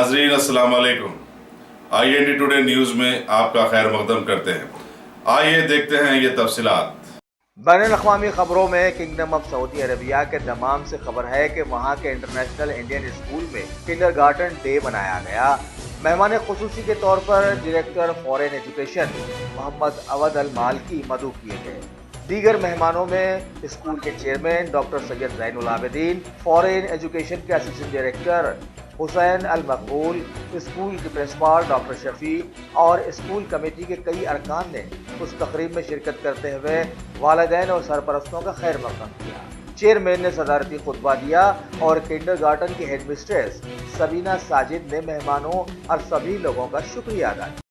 नाजरीन अस्सलाम वालेकुम। IND टुडे न्यूज़ में आपका खैर मकदम करते हैं। आइए देखते हैं ये तफसीलात। बैनुल-अक़वामी खबरों में किंगडम ऑफ सऊदी अरबिया के दमाम से खबर है कि वहाँ के इंटरनेशनल इंडियन स्कूल में किंडरगार्टन डे मनाया गया। मेहमान खुसूसी के तौर पर डायरेक्टर फॉरेन एजुकेशन मोहम्मद अवद अल मालकी मदऊ किए गए। दीगर मेहमानों में स्कूल के chairman doctor Syed Zainul Abidin, foreign education के असिस्टेंट डायरेक्टर हुसैन अल मकबूल, स्कूल के प्रिंसिपल डॉक्टर शफी और स्कूल कमेटी के कई अरकान ने उस तकरीब में शिरकत करते हुए वालिदैन और सरपरस्तों का खैर मक़दम किया। चेयरमैन ने सदारती खुतबा दिया और किंडरगार्टन की हेड मिस्ट्रेस सबीना साजिद ने मेहमानों और सभी लोगों का शुक्रिया अदा किया।